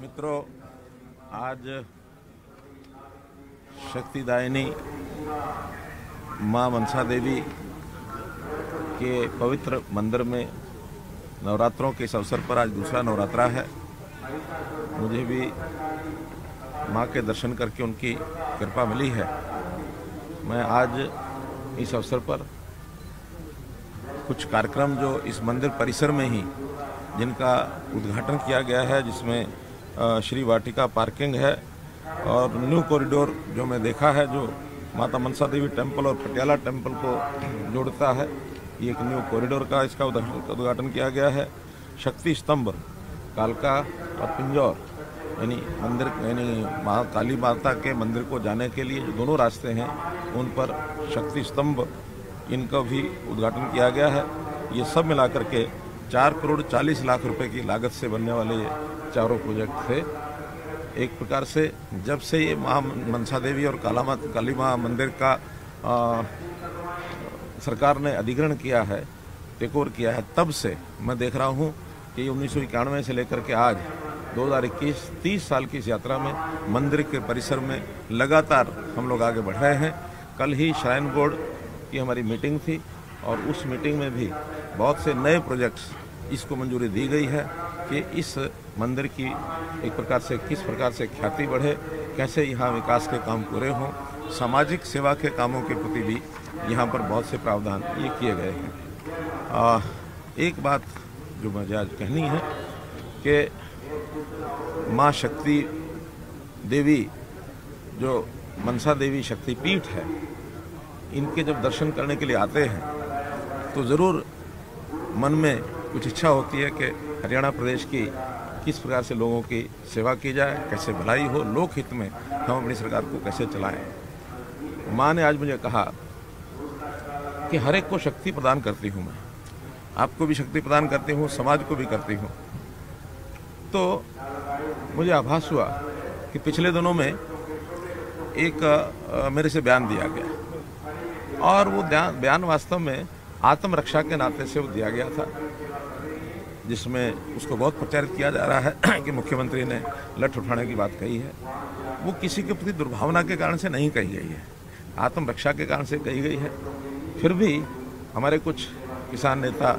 मित्रों, आज शक्तिदायिनी माँ मनसा देवी के पवित्र मंदिर में नवरात्रों के इस अवसर पर आज दूसरा नवरात्रा है। मुझे भी माँ के दर्शन करके उनकी कृपा मिली है। मैं आज इस अवसर पर कुछ कार्यक्रम जो इस मंदिर परिसर में ही जिनका उद्घाटन किया गया है, जिसमें श्री वाटिका पार्किंग है और न्यू कॉरिडोर जो मैं देखा है, जो माता मनसा देवी टेम्पल और पटियाला टेम्पल को जोड़ता है, ये एक न्यू कॉरिडोर का इसका उद्घाटन किया गया है। शक्ति स्तंभ कालका और पिंजौर यानी मंदिर माँ काली माता के मंदिर को जाने के लिए जो दोनों रास्ते हैं उन पर शक्ति स्तंभ इनका भी उद्घाटन किया गया है। ये सब मिलाकर के 4 करोड़ 40 लाख रुपए की लागत से बनने वाले ये चारों प्रोजेक्ट थे। एक प्रकार से जब से ये माँ मनसा देवी और काली माँ मंदिर का सरकार ने अधिग्रहण किया है, टेक ओवर किया है, तब से मैं देख रहा हूँ कि 1991 से लेकर के आज 2021 30 साल की इस यात्रा में मंदिर के परिसर में लगातार हम लोग आगे बढ़ रहे हैं। कल ही श्राइन बोर्ड की हमारी मीटिंग थी और उस मीटिंग में भी बहुत से नए प्रोजेक्ट्स इसको मंजूरी दी गई है कि इस मंदिर की एक प्रकार से किस प्रकार से ख्याति बढ़े, कैसे यहाँ विकास के काम पूरे हों, सामाजिक सेवा के कामों के प्रति भी यहाँ पर बहुत से प्रावधान ये किए गए हैं। एक बात जो मुझे आज कहनी है कि माँ शक्ति देवी जो मनसा देवी शक्तिपीठ है, इनके जब दर्शन करने के लिए आते हैं तो ज़रूर मन में कुछ इच्छा होती है कि हरियाणा प्रदेश की किस प्रकार से लोगों की सेवा की जाए, कैसे भलाई हो, लोकहित में हम अपनी सरकार को कैसे चलाएं। माँ ने आज मुझे कहा कि हर एक को शक्ति प्रदान करती हूँ, मैं आपको भी शक्ति प्रदान करती हूँ, समाज को भी करती हूँ। तो मुझे आभास हुआ कि पिछले दिनों में एक मेरे से बयान दिया गया और वो बयान वास्तव में आत्मरक्षा के नाते से वो दिया गया था, जिसमें उसको बहुत प्रचारित किया जा रहा है कि मुख्यमंत्री ने लठ उठाने की बात कही है। वो किसी के प्रति दुर्भावना के कारण से नहीं कही गई है, आत्मरक्षा के कारण से कही गई है। फिर भी हमारे कुछ किसान नेता,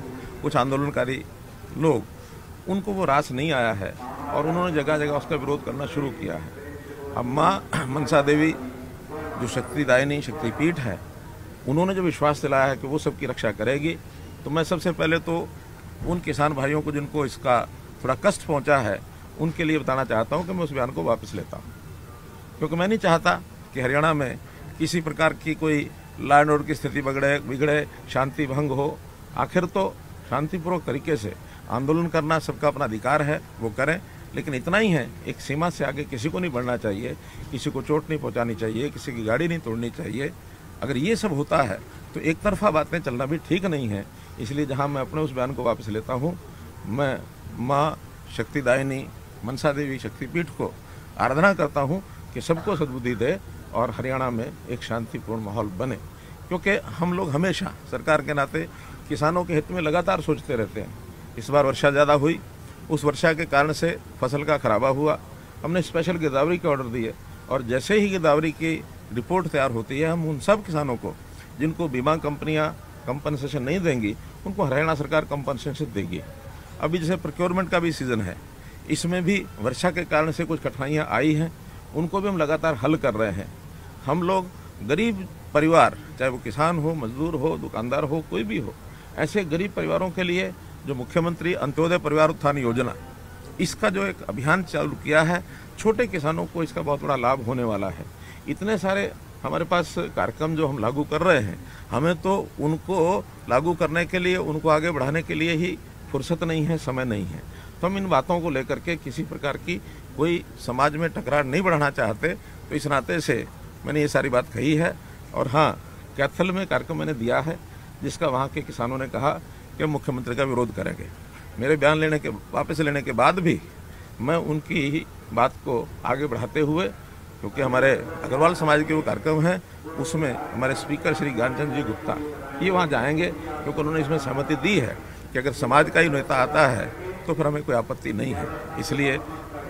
कुछ आंदोलनकारी लोग, उनको वो रास नहीं आया है और उन्होंने जगह जगह उसका विरोध करना शुरू किया है। अब माँ मनसा देवी जो शक्तिदायिनी शक्तिपीठ है, उन्होंने जो विश्वास दिलाया है कि वो सबकी रक्षा करेगी, तो मैं सबसे पहले तो उन किसान भाइयों को जिनको इसका थोड़ा कष्ट पहुंचा है, उनके लिए बताना चाहता हूं कि मैं उस बयान को वापस लेता हूं, क्योंकि मैं नहीं चाहता कि हरियाणा में किसी प्रकार की कोई लॉ एंड ऑर्डर की स्थिति बिगड़े, शांति भंग हो। आखिर तो शांतिपूर्वक तरीके से आंदोलन करना सबका अपना अधिकार है, वो करें, लेकिन इतना ही है, एक सीमा से आगे किसी को नहीं बढ़ना चाहिए, किसी को चोट नहीं पहुँचानी चाहिए, किसी की गाड़ी नहीं तोड़नी चाहिए। अगर ये सब होता है तो एक तरफा बातें चलना भी ठीक नहीं है। इसलिए जहां मैं अपने उस बयान को वापस लेता हूं, मैं माँ शक्तिदायिनी मनसा देवी शक्तिपीठ को आराधना करता हूं कि सबको सद्बुद्धि दे और हरियाणा में एक शांतिपूर्ण माहौल बने, क्योंकि हम लोग हमेशा सरकार के नाते किसानों के हित में लगातार सोचते रहते हैं। इस बार वर्षा ज़्यादा हुई, उस वर्षा के कारण से फसल का खराबा हुआ, हमने स्पेशल गिरदावरी के ऑर्डर दिए और जैसे ही गिरदावरी की रिपोर्ट तैयार होती है, हम उन सब किसानों को जिनको बीमा कंपनियां कंपनसेशन नहीं देंगी, उनको हरियाणा सरकार कंपनसेशन देगी। अभी जैसे प्रोक्योरमेंट का भी सीज़न है, इसमें भी वर्षा के कारण से कुछ कठिनाइयां आई हैं, उनको भी हम लगातार हल कर रहे हैं। हम लोग गरीब परिवार, चाहे वो किसान हो, मजदूर हो, दुकानदार हो, कोई भी हो, ऐसे गरीब परिवारों के लिए जो मुख्यमंत्री अंत्योदय परिवार उत्थान योजना, इसका जो एक अभियान चालू किया है, छोटे किसानों को इसका बहुत बड़ा लाभ होने वाला है। इतने सारे हमारे पास कार्यक्रम जो हम लागू कर रहे हैं, हमें तो उनको लागू करने के लिए, उनको आगे बढ़ाने के लिए ही फुर्सत नहीं है, समय नहीं है। तो हम इन बातों को लेकर के किसी प्रकार की कोई समाज में टकरार नहीं बढ़ाना चाहते, तो इस नाते से मैंने ये सारी बात कही है। और हाँ, कैथल में कार्यक्रम मैंने दिया है, जिसका वहाँ के किसानों ने कहा कि मुख्यमंत्री का विरोध करेंगे। मेरे बयान वापस लेने के बाद भी मैं उनकी ही बात को आगे बढ़ाते हुए, क्योंकि हमारे अग्रवाल समाज के वो कार्यक्रम हैं, उसमें हमारे स्पीकर श्री ज्ञानचंद जी गुप्ता ये वहाँ जाएंगे, क्योंकि उन्होंने इसमें सहमति दी है कि अगर समाज का ही नेता आता है तो फिर हमें कोई आपत्ति नहीं है। इसलिए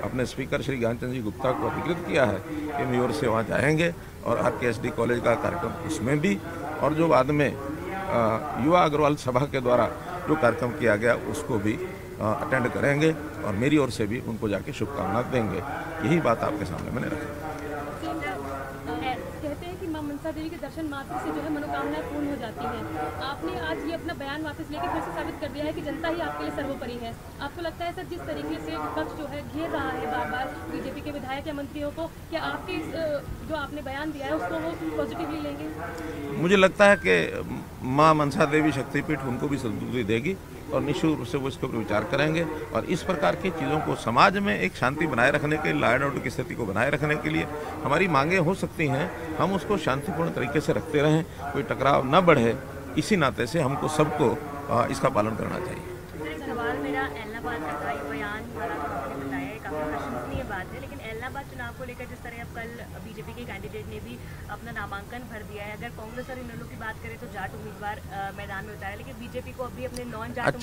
अपने स्पीकर श्री ज्ञानचंद जी गुप्ता को अधिकृत किया है कि मेयर से वहाँ जाएंगे और RKSD कॉलेज का कार्यक्रम उसमें भी, और जो बाद में युवा अग्रवाल सभा के द्वारा जो कार्यक्रम किया गया उसको भी अटेंड करेंगे और मेरी ओर से भी उनको जाके शुभकामना देंगे। यही बात आपके सामने मैंने रखी। कहते हैं कि मां मनसा देवी के दर्शन मात्र से जो है मनोकामनाएं पूर्ण हो जाती हैं। आपने आज ये अपना बयान वापस लेके फिर से साबित कर दिया है कि जनता ही आपके लिए सर्वोपरि है। आपको लगता है सर, जिस तरीके से विपक्ष जो है घेर रहा है बार बार बीजेपी के विधायक या मंत्रियों को, क्या आपके जो आपने बयान दिया है उसको वो पॉजिटिवली लेंगे? मुझे लगता है कि माँ मनसा देवी शक्तिपीठ उनको भी सद्बुद्धि देगी और निश्चित रूप से वो इसके ऊपर विचार करेंगे और इस प्रकार की चीज़ों को समाज में एक शांति बनाए रखने के लिए, लॉ एंड ऑर्डर की स्थिति को बनाए रखने के लिए हमारी मांगें हो सकती हैं, हम उसको शांतिपूर्ण तरीके से रखते रहें, कोई टकराव न बढ़े। इसी नाते से हमको सबको इसका पालन करना चाहिए। सवाल मेरा एलनाबाद का था, ये बयान वाला तो आपने बताया है, काफ़ी प्रशंसनीय बात है, लेकिन एलनाबाद चुनाव को लेकर जिस तरह अब कल बीजेपी के कैंडिडेट ने भी अपना नामांकन भर दिया है, अगर कांग्रेस और इनेलो की बात करें तो जाट उम्मीदवार मैदान में उतारा, लेकिन बीजेपी को अभी अपने नॉन जाट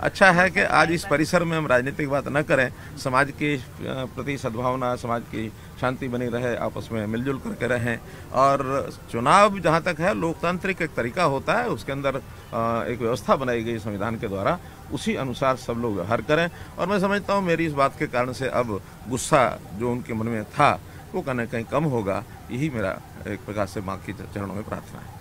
अच्छा है कि आज इस परिसर में हम राजनीतिक बात न करें, समाज के प्रति सद्भावना, समाज की शांति बनी रहे, आपस में मिलजुल करके रहें। और चुनाव जहाँ तक है लोकतांत्रिक एक तरीका होता है, उसके अंदर एक व्यवस्था बनाई गई संविधान के द्वारा, उसी अनुसार सब लोग व्यवहार करें। और मैं समझता हूँ मेरी इस बात के कारण से अब गुस्सा जो उनके मन में था वो कहीं कम होगा। यही मेरा एक प्रकार से माँ की चरणों में प्रार्थना है।